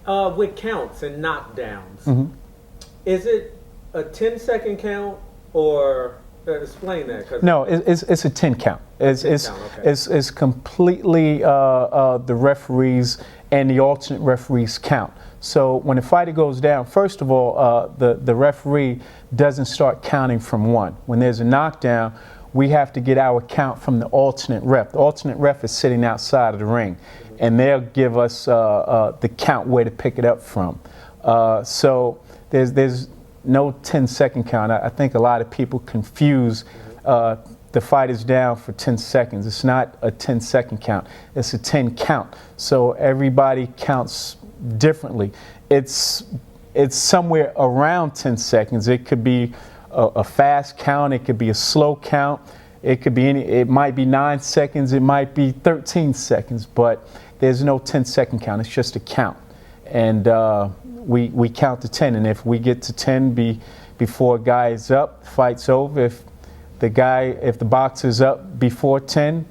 With counts and knockdowns, Mhm. is it a 10-second count or explain that? Cause No, it's a 10 count. Count, okay. It's completely the referees and the alternate referees count. So when the fighter goes down, first of all, the referee doesn't start counting from one. When there's a knockdown, we have to get our count from the alternate ref. The alternate ref is sitting outside of the ring, and they'll give us the count where to pick it up from. So there's no 10-second count. I think a lot of people confuse the fight is down for 10 seconds. It's not a 10-second count. It's a 10 count. So everybody counts differently. It's somewhere around 10 seconds. It could be a fast count. It could be a slow count. It could be it might be 9 seconds. It might be 13 seconds. But there's no 10-second count. It's just a count. And we count to 10. And if we get to 10 before a guy is up, the fight's over. If the boxer's up before 10,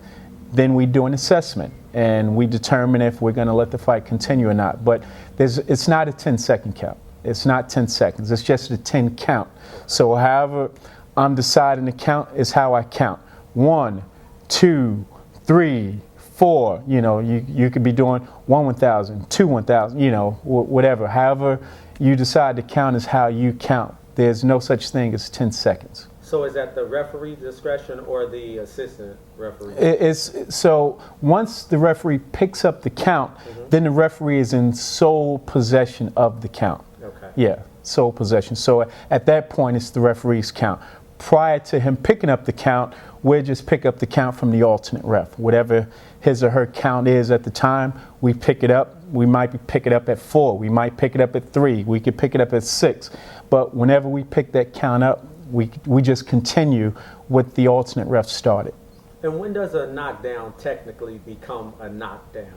then we do an assessment and we determine if we're going to let the fight continue or not. But it's not a 10-second count. It's not 10 seconds. It's just a 10 count. So however I'm deciding to count is how I count. 1, 2, 3, 4. You know, you could be doing 1 1,000, 2 1,000. You know, whatever. However you decide to count is how you count. There's no such thing as 10 seconds. So is that the referee discretion or the assistant referee? So once the referee picks up the count, then the referee is in sole possession of the count. Okay. Yeah, sole possession. So at that point, it's the referee's count. Prior to him picking up the count, we'll just pick up the count from the alternate ref. Whatever his or her count is at the time, we pick it up. We might pick it up at 4. We might pick it up at 3. We could pick it up at 6. But whenever we pick that count up, we just continue what the alternate ref started. And when does a knockdown technically become a knockdown?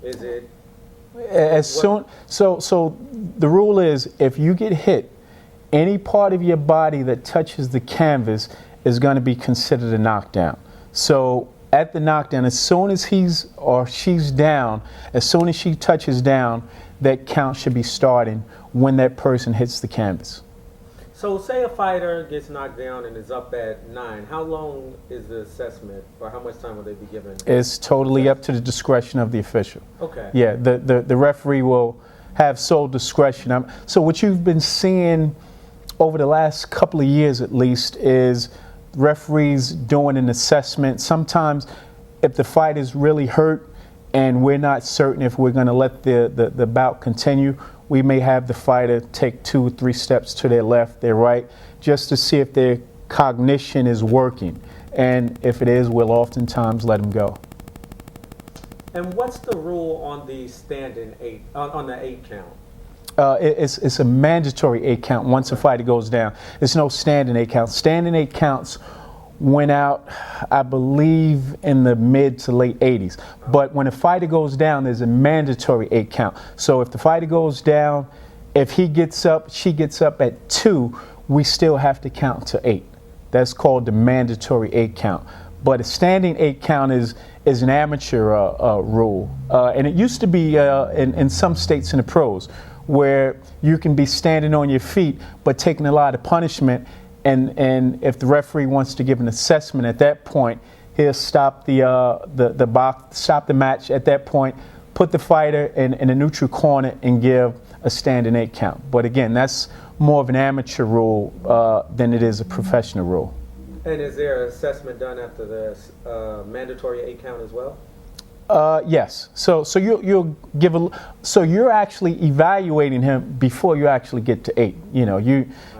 Is it soon? So the rule is if you get hit, any part of your body that touches the canvas is going to be considered a knockdown. So at the knockdown, as soon as he's or she's down, as soon as she touches down, that count should be starting when that person hits the canvas. So say a fighter gets knocked down and is up at 9. How long is the assessment, or how much time will they be given? It's totally up to the discretion of the official. Okay. Yeah, the referee will have sole discretion. So what you've been seeing over the last couple of years at least is referees doing an assessment. Sometimes if the fight is really hurt and we're not certain if we're going to let the bout continue, we may have the fighter take 2 or 3 steps to their left, their right, just to see if their cognition is working. And if it is, we'll oftentimes let them go. And what's the rule on the standing 8, on the 8 count? It's a mandatory 8 count once a fighter goes down. There's no standing 8 count. Standing 8 counts went out, I believe, in the mid to late 80s. But when a fighter goes down, there's a mandatory 8 count. So if the fighter goes down, if he gets up, she gets up at 2, we still have to count to 8. That's called the mandatory 8 count. But a standing 8 count is an amateur rule. And it used to be in some states in the pros, where you can be standing on your feet but taking a lot of punishment. And if the referee wants to give an assessment at that point, he'll stop the box, stop the match at that point, put the fighter in a neutral corner and give a standing 8 count. But again, that's more of an amateur rule than it is a professional rule. And is there an assessment done after the mandatory 8 count as well? Yes. So you'll give so you're actually evaluating him before you actually get to 8. You know,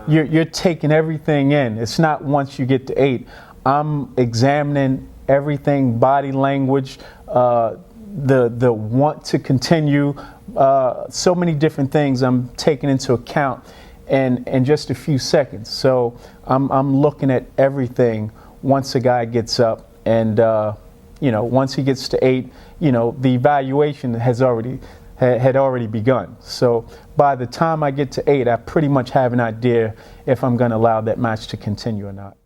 you're taking everything in. It's not once you get to 8. I'm examining everything, body language, the want to continue, so many different things I'm taking into account in just a few seconds. So I'm looking at everything once a guy gets up, and once he gets to 8, the evaluation had already begun. So by the time I get to 8, I pretty much have an idea if I'm going to allow that match to continue or not.